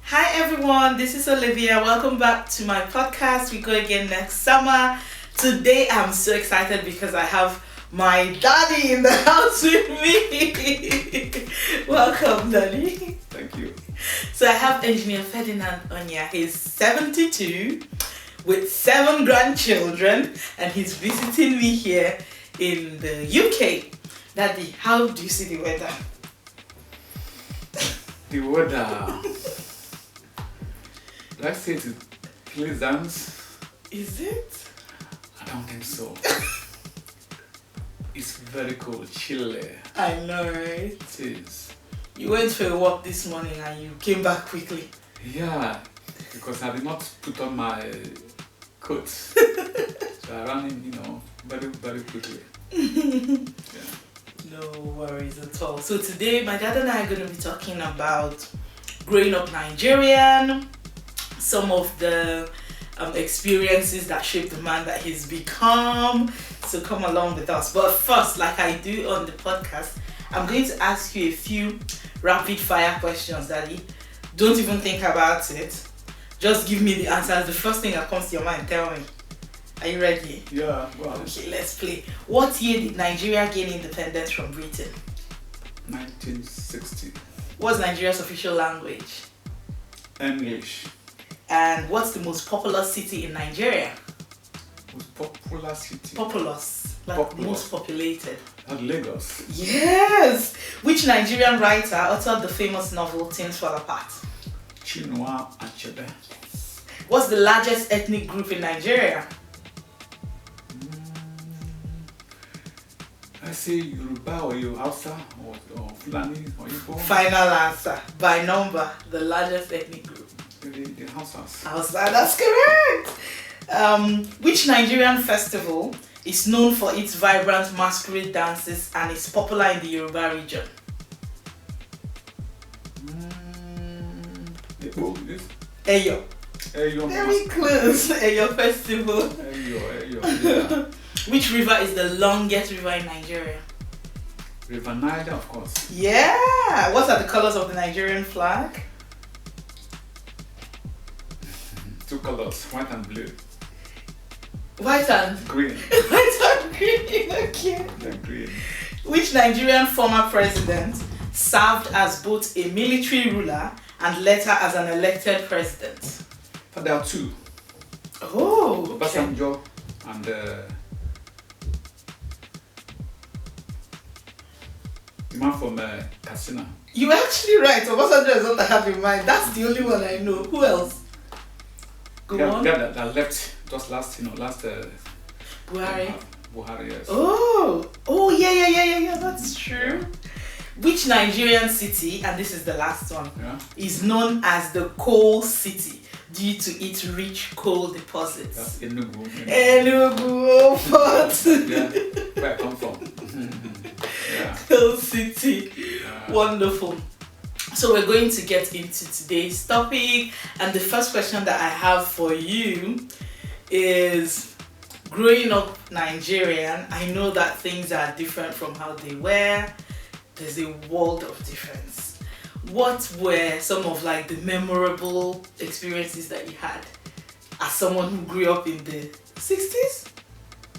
Hi everyone, this is Olivia. Welcome back to my podcast. We go again next summer. Today I'm so excited because I have my daddy in the house with me. Welcome, daddy. Thank you. So I have engineer Ferdinand Onya. He's 72 with 7 grandchildren and he's visiting me here in the UK. Daddy, how do you see the weather? The weather. Let's say it is pleasant. Is it? I don't think so. It's very cold, chilly. I know, right? It is. You went for a walk this morning and you came back quickly. Yeah, because I did not put on my coat. So I ran in, very, very quickly. Yeah. No worries at all. So today, my dad and I are going to be talking about growing up Nigerian, some of the experiences that shaped the man that he's become. So come along with us. But first, like I do on the podcast, I'm going to ask you a few rapid fire questions, Daddy. Don't even think about it. Just give me the answers. The first thing that comes to your mind, tell me. Are you ready? Yeah, well. Okay, let's play. What year did Nigeria gain independence from Britain? 1960. What's Nigeria's official language? English. And what's the most populous city in Nigeria? Most popular city. Populous. Like Populous. most populated. Lagos. Yes! Which Nigerian writer authored the famous novel Things Fall Apart? Chinua Achebe. What's the largest ethnic group in Nigeria? I say Yoruba or Hausa or Fulani or Igbo. Final answer. By number, the largest ethnic group. The Hausas. How's that? That's correct! Which Nigerian festival is known for its vibrant masquerade dances and is popular in the Yoruba region? Eyo. Eyo. Very close. Eyo festival. Eyo, yeah. Which river is the longest river in Nigeria? River Niger, of course. Yeah. What are the colors of the Nigerian flag? 2 colors, white and blue. White and Green. white and green. Okay. The green. Which Nigerian former president served as both a military ruler and later as an elected president? But there are 2. Oh. Okay. Obasanjo and the man from Katsina. You actually right. Obasanjo is what I have in mind. That's the only one I know. Who else? Go on. That left just last Buhari. Buhari, yes. Oh, yeah. That's true. Which Nigerian city, and this is the last one, Yeah. is known as the coal city due to its rich coal deposits? That's Enugu. Enugu, Yeah, where I come from. Yeah. Coal city. Yeah. Wonderful. So we're going to get into today's topic, and the first question that I have for you is, growing up Nigerian, I know that things are different from how they were. There's a world of difference. What were some of like the memorable experiences that you had as someone who grew up in the 60s?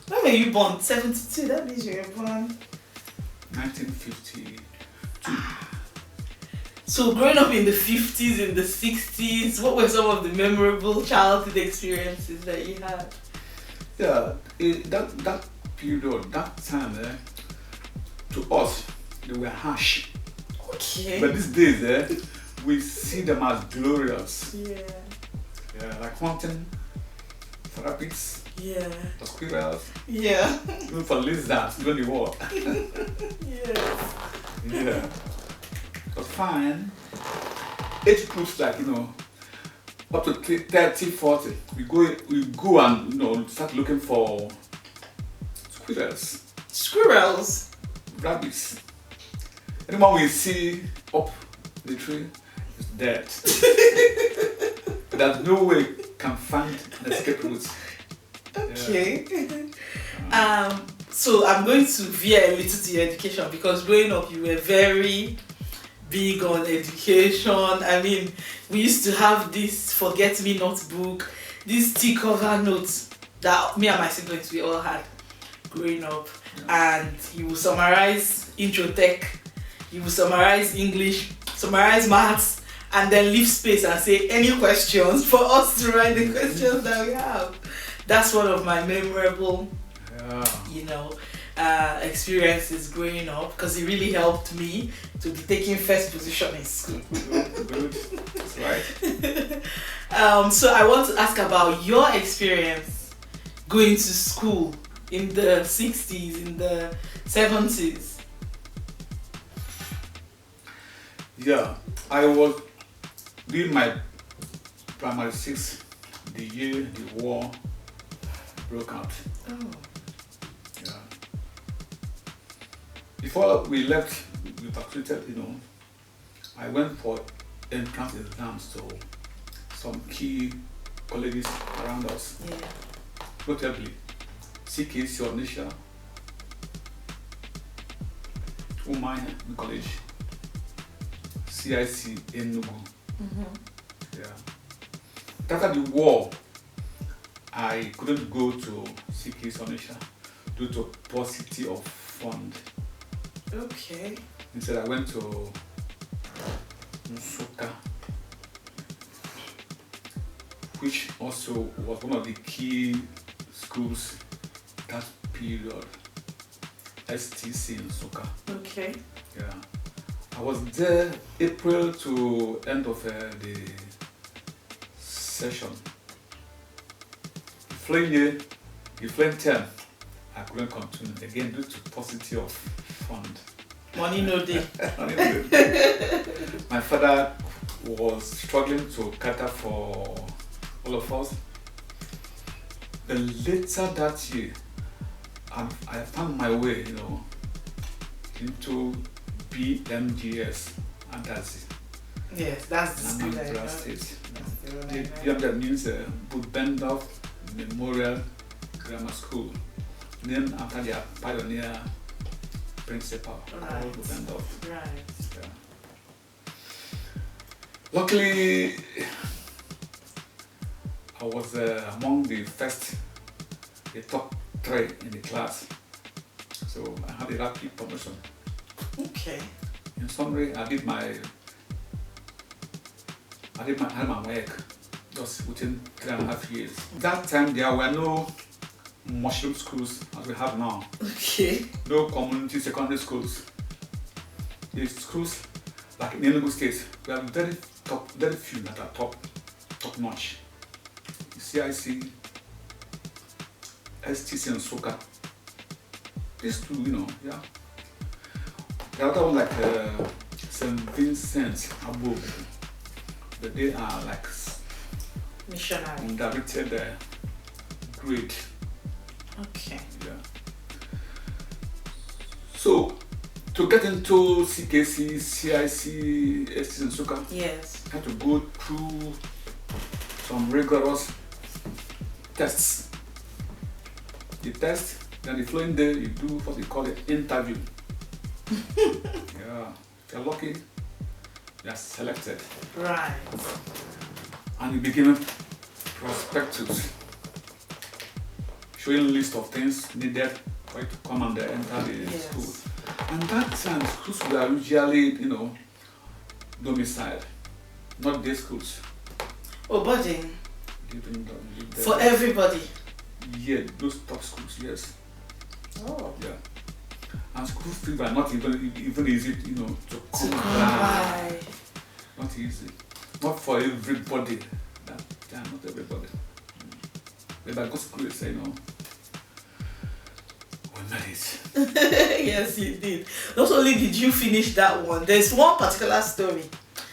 When were you born? 72, that means you were born 1952. So growing up in the 50s, in the 60s, what were some of the memorable childhood experiences that you had? Yeah, that period, that time, to us, they were harsh. Okay. But these days, we see them as glorious. Yeah. Yeah, like hunting for rabbits, Yeah. for squirrels, Yeah. even for lizards during the war. Yeah. Yeah. It was fine. Age groups like, up to 30, 40, we go and, start looking for squirrels, Squirrels. rabbits. Anyone we see up the tree is dead. There's no way we can find an escape route. Okay. So I'm going to veer a little to your education because growing up you were very big on education. I mean, we used to have this forget me not book, this tea cover notes that me and my siblings we all had growing up. And he will summarize intro tech, he will summarize English, summarize maths, and then leave space and say any questions for us to write the questions that we have. That's one of my memorable, experiences growing up, because it really helped me to be taking first position in school. Good. That's right. So I want to ask about your experience going to school in the 60s, in the 70s. Yeah, I was doing my primary 6 the year the war broke out. Oh. Yeah. Before we left, we graduated, I went for entrance exams to some key colleges around us. Yeah. Notably, CKC Onisha, Umaya College, CIC Enugu. Yeah. After the war, I couldn't go to CKC Onisha due to paucity of fund. Okay. Instead, I went to Nsukka, which also was one of the key schools that period, STC in Nsukka. Okay. Yeah. I was there April to end of the session. The following term, I couldn't continue again due to paucity of fund. Money no day. My father was struggling to cater for all of us. But later that year, I found my way, into BMGS, and that's it. Yes, that's the school I know. That means Budbendorf Memorial Grammar School, named after their pioneer principal, Right. Budbendorf. Right. Yeah. Luckily, I was among the top 3 in the class, so I had a rapid promotion. Okay. In summary, I had my work just within 3.5 years. That time there were no mushroom schools as we have now. Okay. No community secondary schools. The schools like in Enugu State, we have very few that are top notch. CIC, STC and Nsukka. These two, yeah. The other one like St. Vincent above, but they are like Missionary. directed grade. Okay. Yeah. So to get into CKC, CIC, STC and Nsukka, Yes. I had to go through some rigorous tests. The test, then the following day you do what they call an interview. Yeah, if you're lucky, you are selected. Right. And you begin prospectus, showing list of things needed for you to come and enter the Yes. school. And that time, schools were usually, domiciled, not day schools. Oh, boarding. Living For everybody. Yeah, those top schools, yes. Oh. Yeah. And school fees were not even easy, to come To come by. by. Not easy. Not for everybody. That time, not everybody. But by God's grace, we made it. Yes, you did. Not only did you finish that one, there's one particular story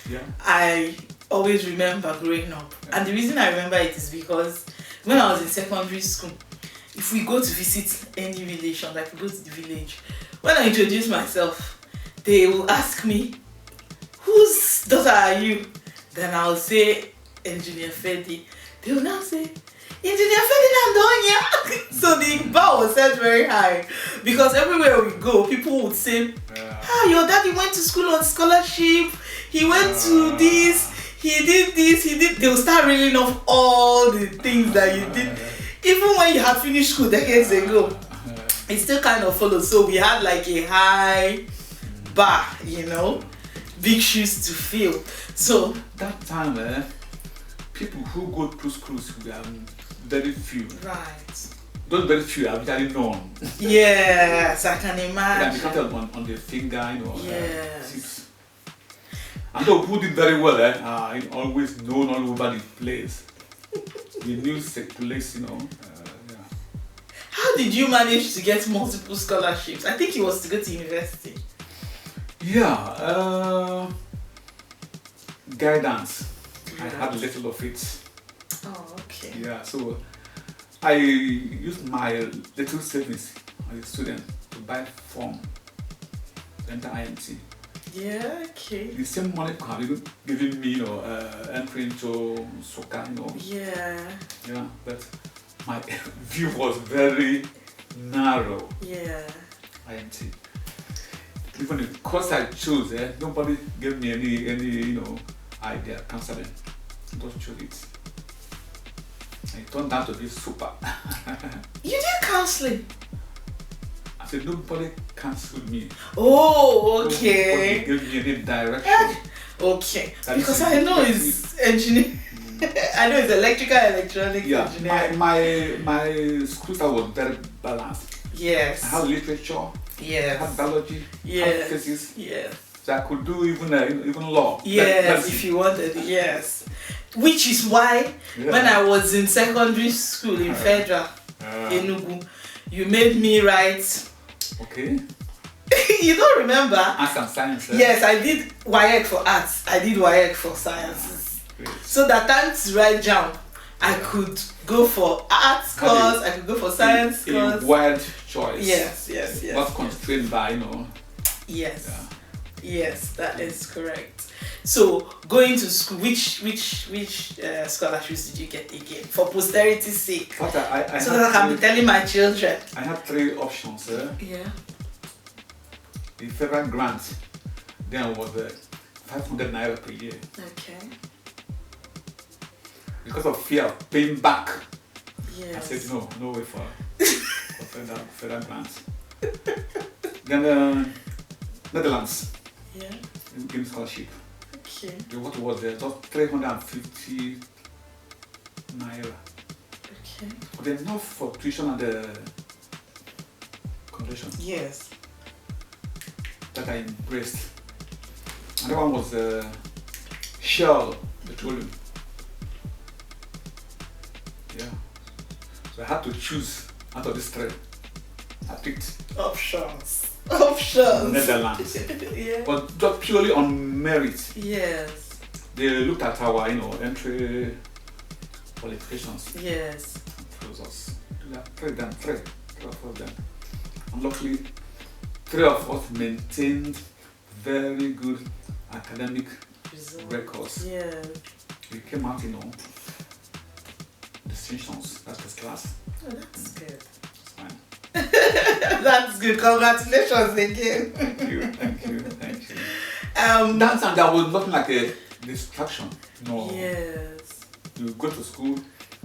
Yeah. I always remember growing up. And the reason I remember it is because when I was in secondary school, if we go to visit any relation, like we go to the village, when I introduce myself, they will ask me, whose daughter are you? Then I'll say, Engineer Fedi. They will now say, Engineer Ferdinand Onya. So the bar was set very high because everywhere we go, people would say, your daddy went to school on scholarship, he went to this, he did this, he did. They will start reeling off all the things that you did. Even when you had finished school decades ago, it still kind of followed. So we had like a high bar, big shoes to fill. So that time, people who go to schools were very few. Right. Those very few are actually known. Yes, I can imagine. They counted on the finger, Yes. six. And those who did very well, always known all over the place. The news take place, yeah. How did you manage to get multiple scholarships? I think it was to go to university. Yeah, guidance. Yeah. I had a little of it. Oh, okay. Yeah, so I used my little savings as a student to buy form to enter IMT. Yeah, okay. The same money could have even given me, entry into soccer, Yeah. Yeah, but my view was very narrow. Yeah. IMT. Even the course I chose, nobody gave me any idea, counseling. Just chose it. It turned out to be super. You did counseling? I said nobody counseled me. Oh, okay. Nobody gave me any direction. Okay. That Because is I know it's engineering. I know it's electrical electronics engineering. My school style was very balanced. Yes. I had literature. I Yes. had biology. I had physics. Yes. So I could do even law. Yes, if you wanted, yes. Which is why when I was in secondary school in Federal, Enugu, you made me write. Okay. You don't remember? Arts and science. Yes, I did WAEC for arts. I did WAEC for sciences. Great. So that time to write jump, I could go for arts course, I could go for science course. A wide choice. Yes. Not constrained by, Yes. Yeah. Yes, that is correct. So going to school, which scholarships did you get again for posterity's sake? But I So that I can be telling my children. I had three options. Yeah. The federal grant then was 500 naira per year. Okay. Because of fear of paying back, Yes. I said no way for federal grants. Then Netherlands Yeah. gave me scholarship. Okay. What was there? Just 350 naira. Okay. But enough for tuition and the accommodation Yes. that I embraced. Another one was Shell Petroleum. Yeah. So I had to choose out of these three. I picked Options. Netherlands. Yeah. But just purely on merit. Yes. They looked at our, entry qualifications Yes. and chose us. Three of them. And luckily, three of us maintained very good academic records. Yeah. We came out, distinctions. That's first class. Oh, that's good. It's fine. That's good. Congratulations again. Thank you. That time there was nothing like a distraction. No. Yes. You go to school,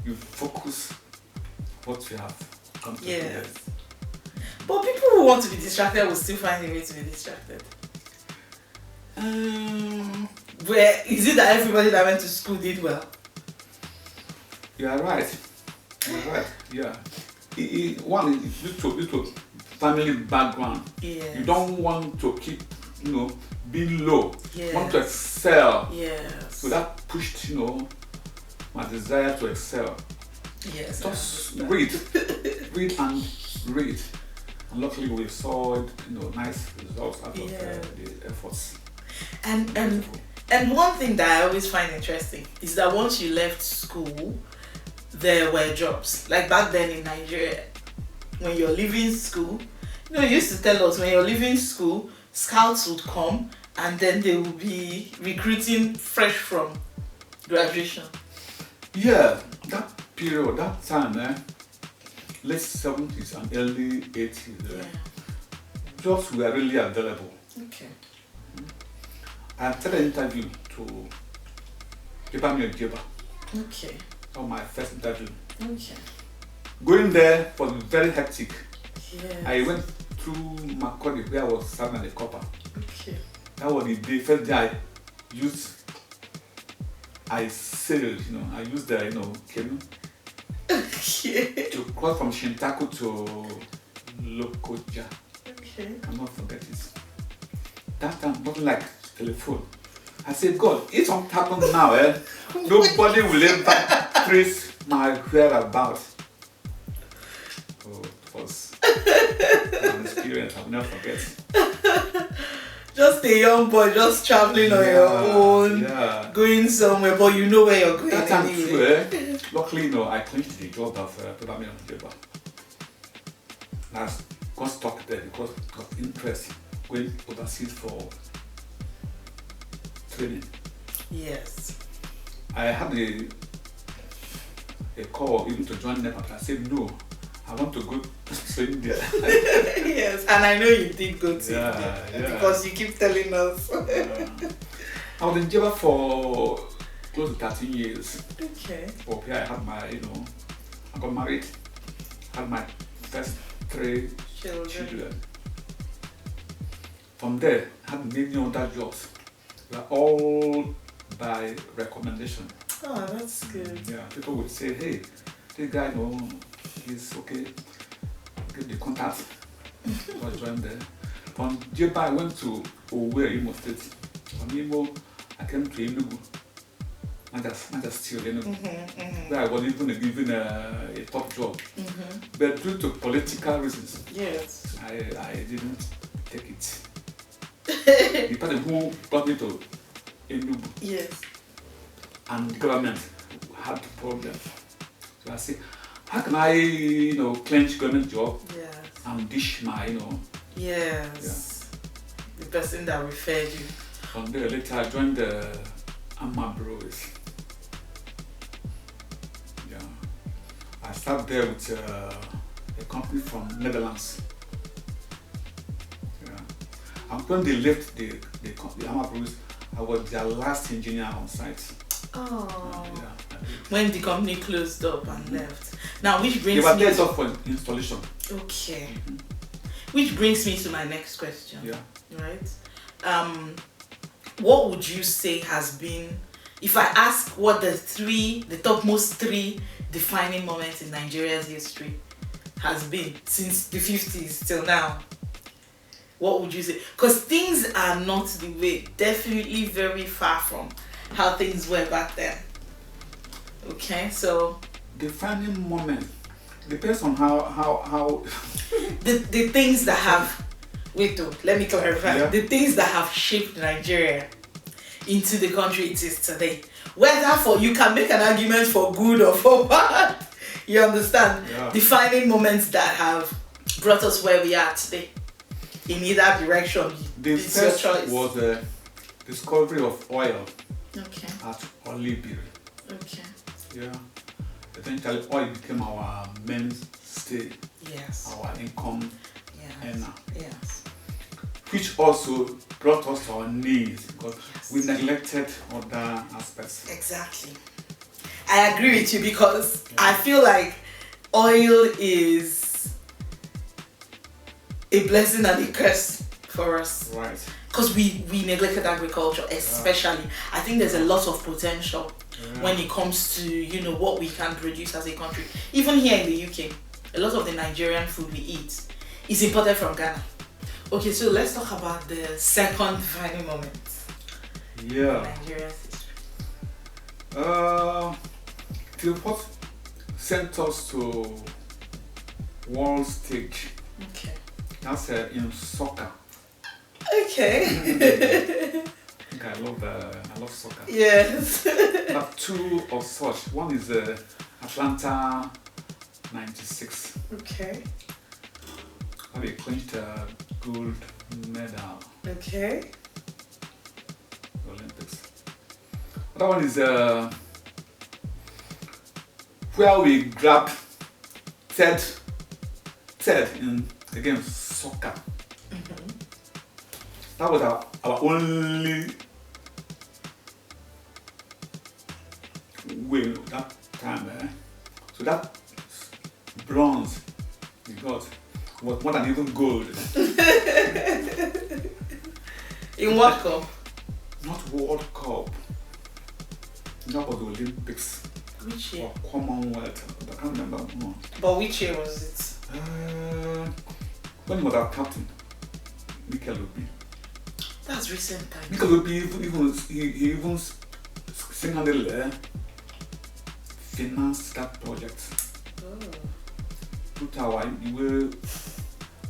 you focus what you have come to. Yes. But people who want to be distracted will still find a way to be distracted. Where is it that everybody that went to school did well? You are right. Yeah. One is due to family background. Yes. You don't want to keep, being low. Yes. You want to excel. Yes. So that pushed, my desire to excel. Yes. Just read and read. And luckily we saw nice results out of the efforts. And one thing that I always find interesting is that once you left school, there were jobs. Like back then in Nigeria, when you're leaving school, you used to tell us when you're leaving school, scouts would come and then they would be recruiting fresh from graduation. Yeah, that period, that time, late 70s and early 80s, jobs were really available. Okay. I attended an interview to Jeba. Okay. On my first interview. Okay. Going there was very hectic. Yes. I went through Makodi where I was serving at the copper. Okay. That was the first day I sailed, I used the, canoe Okay. to cross from Shintaku to Lokoja. Okay. I cannot forget it. That time, nothing like telephone. I said, God, if something happens now, nobody will ever trace my whereabouts. Oh, it was an experience I'll never forget. Just a young boy, just traveling on your own, going somewhere, but you know where you're going. That time anyway. too, luckily, I clinched the job of Peppermint Jeba. I got stuck there because of interest going overseas for training. Yes. I had a call even to join them, but I said no. I want to go to India. Yes, and I know you did go to India because you keep telling us. I was in Jeba for close to 13 years. Okay. Up here I had my, I got married, had my first 3 children. From there, I had many other jobs. They were all by recommendation. Oh, that's good. Yeah, people would say, hey, this guy, he's okay. Give the contact. So I joined there. From Jeba, I went to Owerri, Imo State. From Imo, I came to Enugu. Not just still Enugu. Where I was even given a top job. But due to political reasons, yes, I didn't take it. The person who brought me to Enugu, yes, and the government had the problem. So I said, how can I, clench government job and dish my, yes, the person that referred you. From there later I joined the Amma Breweries. Yeah, I started there with a company from Netherlands. Yeah, and when they left the Amma Breweries, I was their last engineer on site. Oh. Yeah. When the company closed up and left. Now, which brings they were me there just for installation. Okay. Which brings me to my next question. Yeah. Right. What would you say has been, if I ask what the topmost 3 defining moments in Nigeria's history has been since the 50s till now? What would you say? Because things are not the way, definitely very far from how things were back then. Okay, so defining moment depends on how the things that have let me clarify. The things that have shaped Nigeria into the country it is today. Whether you can make an argument for good or for bad. You understand? Yeah. Defining moments that have brought us where we are today. In either direction. The it's your first choice. was the discovery of oil at Olibiri. Okay. Yeah. Eventually oil became our mainstay. Yes. Our income earner. Yes. Which also brought us to our knees because we neglected other aspects. Exactly. I agree with you because I feel like oil is a blessing and a curse for us. Right. Because we neglected agriculture, especially. I think there's a lot of potential when it comes to, what we can produce as a country. Even here in the UK, a lot of the Nigerian food we eat is imported from Ghana. Okay, so let's talk about the second defining moment. Yeah. In Nigeria's history. What sent us to world stage? Okay. That's in soccer. Okay. I think I love soccer. Yes. I have 2 of such. One is Atlanta '96. Okay. Where we clinched a gold medal. Okay. The Olympics. Other one is where we grabbed third in again soccer. That was our only win that time. So that bronze we got was more than even gold. In what cup? Not World Cup. That was the Olympics. Which year? Or Commonwealth. I can't remember. No. But which year was it? When was our captain? Mikel Obi. That's recent time. Mikel Obi even single-handedly financed that project. Look how the way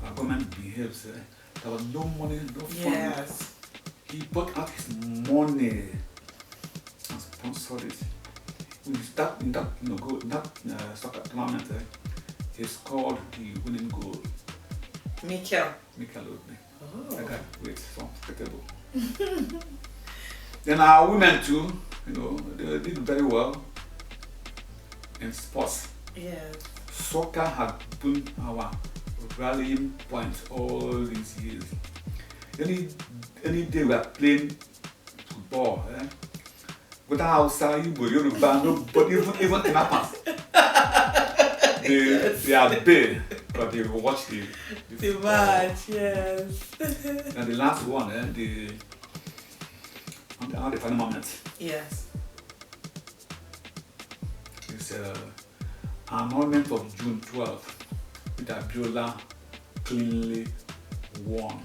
our government behaves. There was no money, no funding. Yes. He brought out his money and sponsored it. In that soccer tournament, he scored the winning goal. Mikel Obi. Oh. Like that, great, so unforgettable. Then our women too, they did very well in sports. Yeah. Soccer had been our rallying point all these years. Any day we are playing football, without outside Yoruba, nobody even in our past. They are big, but they will watch the match, yes. And the last one, the final moment. Yes. It's annulment of June 12th, with Abiola cleanly won.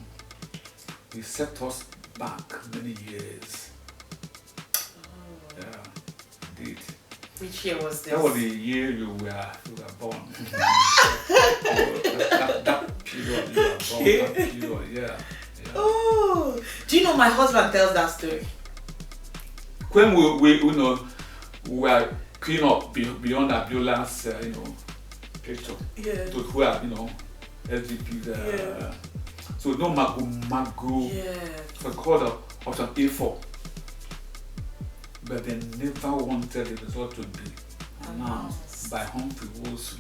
He set us back many years. Oh. Yeah, indeed. Which year was this? That was the year you were born. that period you were born. That period, yeah. Oh, do you know my husband tells that story? When we were clean up beyond Abiola's picture. Yeah. To where SDP so no mago. Yeah. So called option A4. But they never wanted the result to be announced by Humphrey Wosu.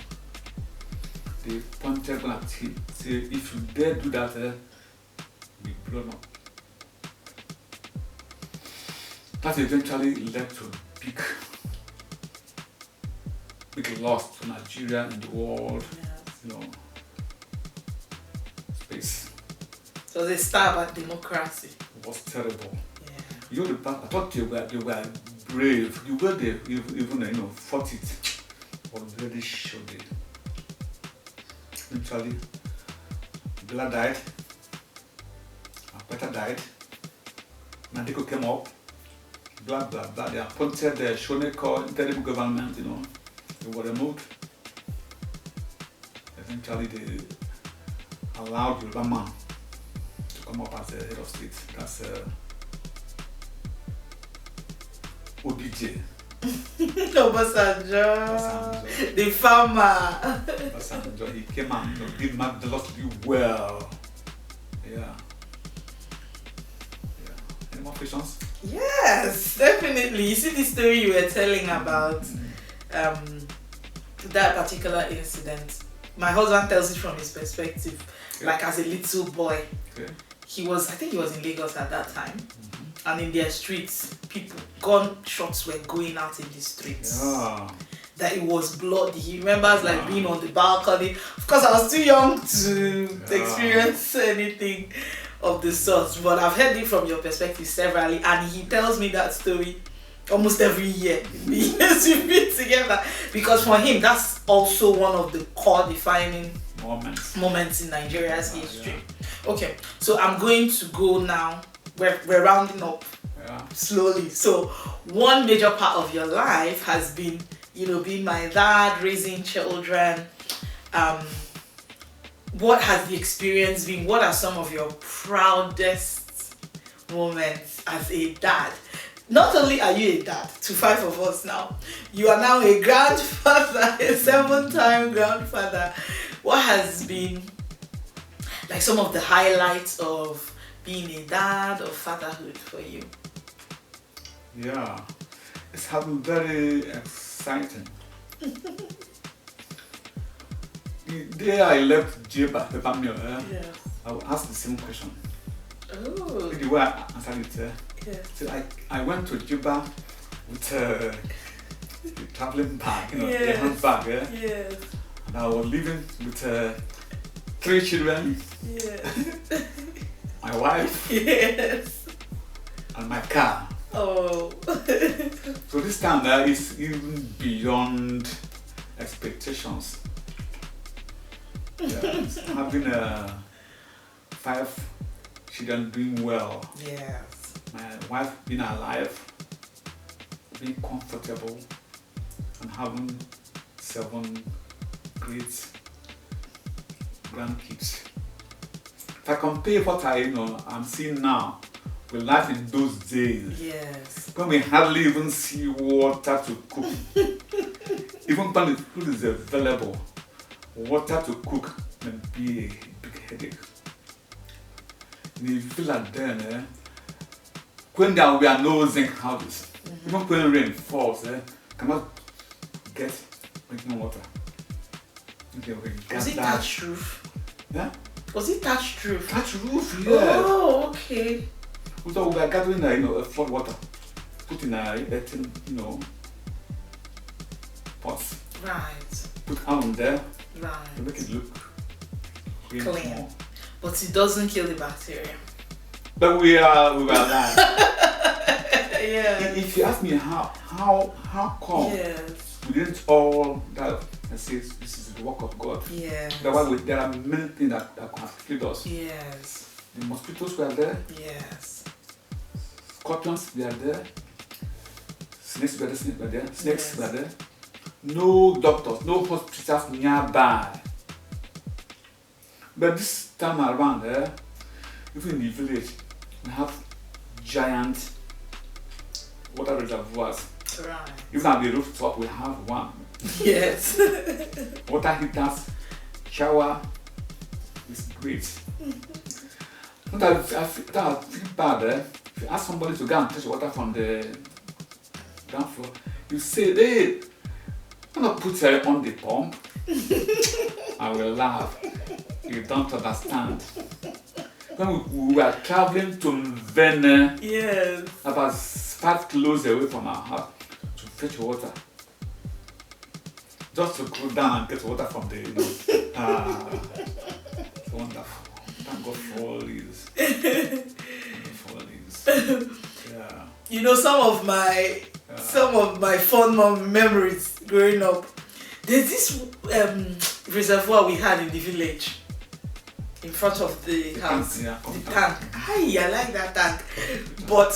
They pointed at him, say, if you dare do that, we blown up. That eventually led to big loss to Nigeria in the world, space. So they start at democracy. It was terrible. Yeah. I thought they were brave. The way they even fought it was very shoddy. Eventually, Bella died. Peter died. Mandiko came up. Blah blah blah. They appointed the Shoneko interim government. They were removed. Eventually, they allowed Yoruba man to come up as the head of state. That's OBJ. Obasanjo. The farmer. Obasanjo. He came and did marvelously well. Yeah. Any more questions? Yes, definitely. You see the story you were telling about that particular incident. My husband tells it from his perspective, like as a little boy. Okay. I think he was in Lagos at that time. And in their streets, gunshots were going out in the streets. Yeah. That it was bloody. He remembers being on the balcony. Of course, I was too young to experience anything of the sort, but I've heard it from your perspective severally, and he tells me that story almost every year. The years we've been together, because for him, that's also one of the core defining moments in Nigeria's history. Yeah. Okay, so I'm going to go now. We're rounding up slowly. So one major part of your life has been, being my dad, raising children. What has the experience been? What are some of your proudest moments as a dad? Not only are you a dad to 5 of us now, you are now a grandfather, a 7-time grandfather. What has been some of the highlights of being a dad or fatherhood for you? Yeah, it's been very exciting. The day I left Jeba, the family, Yeah. I will ask the same question. Oh. The way I answered it, Yeah. so I went to Jeba with a traveling bag, the Yes. handbag, Yes. and I was living with 3 children, Yes. my wife, Yes. and my car. Oh. So this time there is even beyond expectations. Yeah, having 5 children doing well, Yes. my wife being alive, being comfortable, and having 7 great grandkids. If I compare what I'm seeing now with life in those days, Yes. when we hardly even see water to cook, even when the food is available, water to cook can be a big headache. And you feel like then, when there were no zinc houses, even when rain falls, cannot get drinking water. Okay, Was it thatched roof? Yeah? Was it thatched roof? Thatched roof, yes. Oh, okay. So we are gathering flood water, put in a pots, Right. put on there to Right. make it look Clean. small. But it doesn't kill the bacteria. But we were alive. Yeah. If you ask me how come Yes. we didn't all die, I say this is the work of God. Yes. That's why there are many things that could have killed us. Yes. The mosquitoes were there, Yes. scorpions were there, snakes were there, snakes Yes. were there. No doctors, no hospitals nearby. But this time around, even in the village, we have giant water reservoirs. Right. Even at the rooftop, we have one. Yes. Water heaters, shower is great. But I feel bad. If you ask somebody to go and touch water from the ground floor, you say, hey, I'm not put her on the pump. I will laugh. You don't understand. When we were traveling to Vene, Yes. about 5 kilos away from our house, to fetch water. Just to go down and get water from the, it's wonderful. Thank God for all these. Yeah. Some of my fond memories growing up. There's this reservoir we had in the village, in front of the house. Tank, The tank. I like that tank. But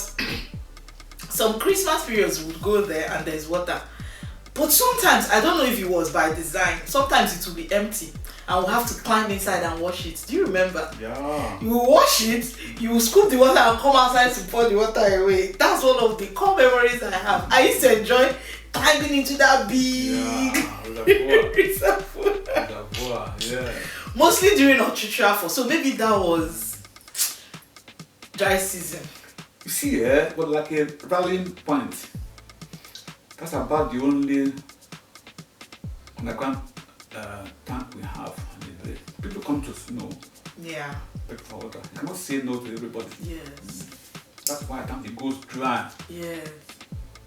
some Christmas periods would go there and there's water. But sometimes, I don't know if it was by design, sometimes it will be empty and we'll have to climb inside and wash it. Do you remember? Yeah. You will wash it, you will scoop the water and come outside to pour the water away. That's one of the core memories I have. I used to enjoy climbing into that big Reservoir, yeah. mostly during Ochitrafo, so maybe that was dry season. You see, but like a rallying point. That's about the only underground tank we have in the village. People come to Yeah. beg for water. You cannot say no to everybody. Yes. That's why I think it goes dry. Yes.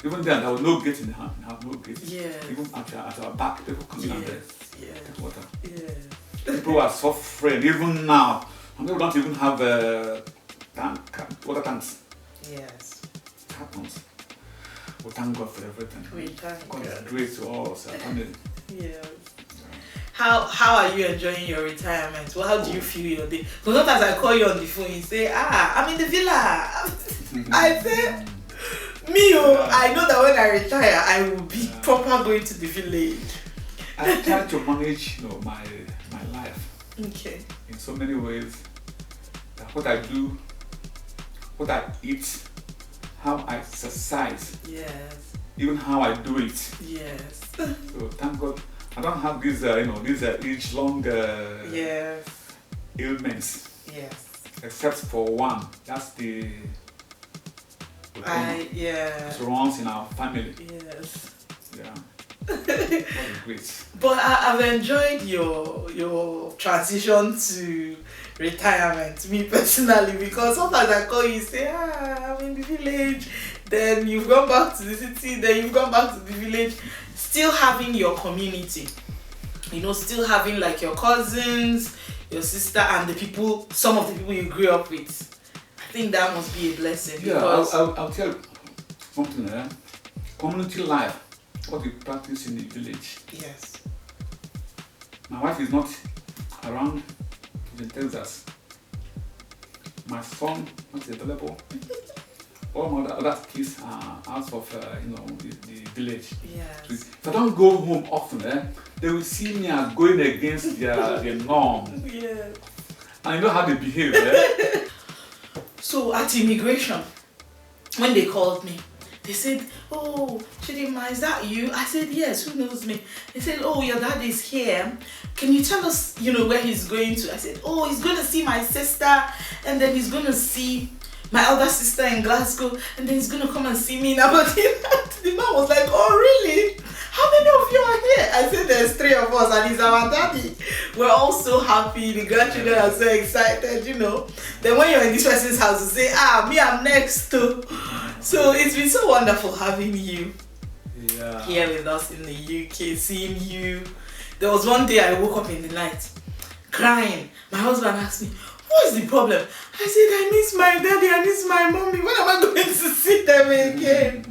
Even then, there was no gate in the hand. We have no gate. Yes. Even at our back, people come in and Yes. take water. Yes. People are suffering. Even now, some people don't even have water tanks. Yes. It happens. We thank God for everything. We thank God is God. great to us. Yes. How are you enjoying your retirement? Well, how do you feel your day? Because sometimes I call you on the phone, you say, I'm in the villa. I say, I know that when I retire, I will be proper going to the village. I try to manage, my life Okay. in so many ways. What I do, what I eat, how I exercise, Yes. even how I do it. Yes. So thank God, I don't have these, these age-long Yes. ailments, Yes. except for one. That's the Yeah. it runs in our family. Yes. Yeah. great. But I've enjoyed your transition to retirement, me personally, because sometimes I call you, say, I'm in the village, then you've gone back to the city, then you've gone back to the village, still having your community, still having like your cousins, your sister, and the people, some of the people you grew up with. I think that must be a blessing. Yeah, Because I'll tell you something. Community life, what we practice in the village. yes. My wife is not around in Texas. My son not available. All my other kids are out of the village. Yes. So if I don't go home often, they will see me as going against their norm. Yeah. And you know how they behave. So at immigration, when they called me, they said, "Oh, Chidima, is that you?" I said, "Yes, who knows me?" They said, "Oh, your dad is here. Can you tell us, where he's going to?" I said, "Oh, he's going to see my sister, and then he's going to see my elder sister in Glasgow, and then he's going to come and see me in Aberdeen." The man was like, "Oh, really? How many of you are here?" I said, "There's 3 of us, and he's our daddy." We're all so happy. The grandchildren are so excited, Then when you're in this person's house, you say, me, I'm next too. So it's been so wonderful having you here with us in the UK, seeing you. There was one day I woke up in the night crying. My husband asked me, "What's the problem?" I said, "I miss my daddy, I miss my mommy. When am I going to see them again?"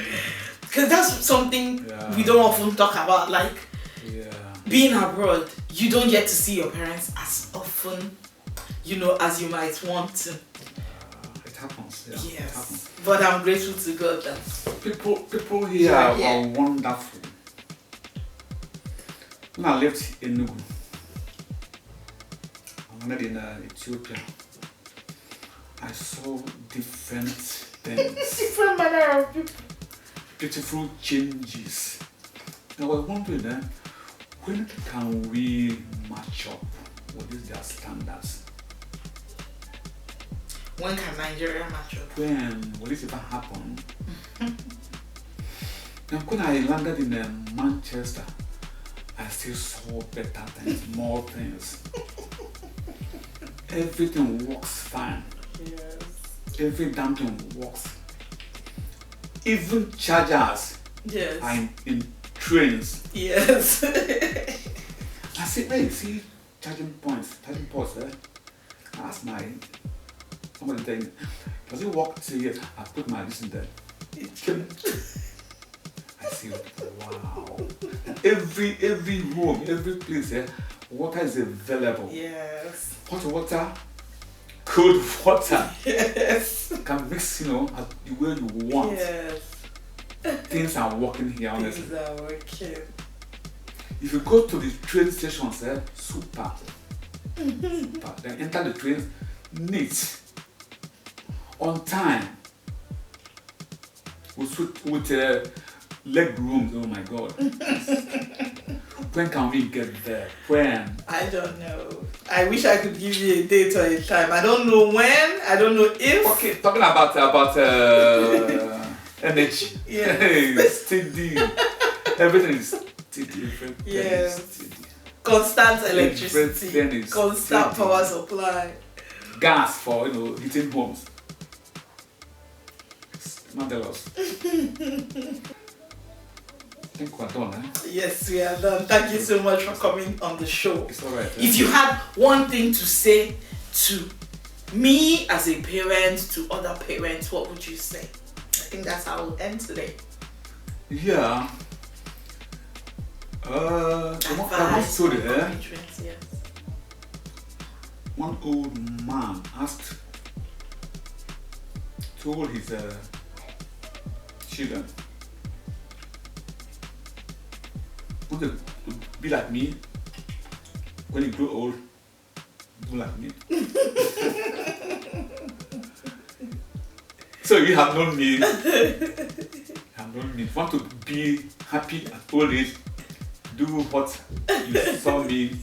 Because that's something we don't often talk about. Like being abroad, you don't get to see your parents as often, as you might want to. It happens. Yeah, Yes. it happens. But I'm grateful to God that People here are wonderful. When I left Enugu, I landed in Ethiopia. I saw different things, different manner of people. beautiful changes. I was wondering, when can we match up? What is their standards? When can Nigeria match up? When will it ever happen? Now, when I landed in Manchester, I still saw better things, more things. Everything works fine. Yes. Every damn thing works. Even chargers Yes. are in trains. Yes. I said, "Hey, see charging ports, I asked somebody saying, "Does it work?" Say, "Yes." I put my listen there. It came. I said, "Wow." And every home, every place, water is available. Yes. Hot water, cold water. Yes. Can mix, the way you want. Yes. Things are working here, honestly. Things are working. If you go to the train stations, super. Super. Then enter the train, neat, on time, with leg rooms. Oh my God. When can we get there? When? I don't know. I wish I could give you a date or a time. I don't know when. I don't know if. Okay, talking about energy. Yeah. Steady. Everything is steady. Yes. Steady. Constant electricity. Everything is Constant steady. power supply. Gas for heating homes. It's marvelous. I think we're done, Yes, we are done. Thank you so much for coming on the show. It's alright. If you had one thing to say to me as a parent, to other parents, what would you say? I think that's how we'll end today. Yeah. One story, Yes. One old man told his children, "Want to be like me? When you grow old, do like me." So you have known me. Want to be happy at old age? Do what you saw me.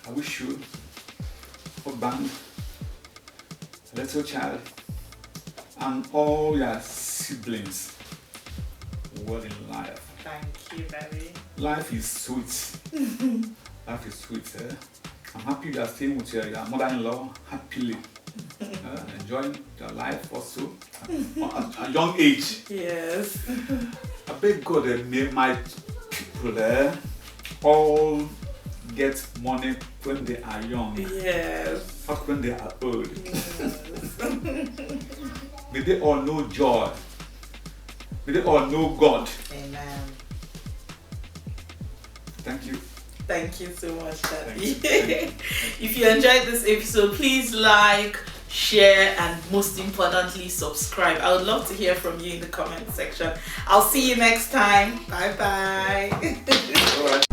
I wish you, husband, little child, and all your siblings well in life. Thank you, Daddy. Life is sweet. Life is sweet. I'm happy you are staying with your mother-in-law happily. Enjoying your life also at a young age. Yes. I beg God, may my people all get money when they are young, Yes. not when they are old. Yes. May they all know joy. May they all know God. Amen. Thank you. Thank you so much, Daddy. Thank you. If you enjoyed this episode, please like, share, and most importantly, subscribe. I would love to hear from you in the comment section. I'll see you next time. Bye bye. All right.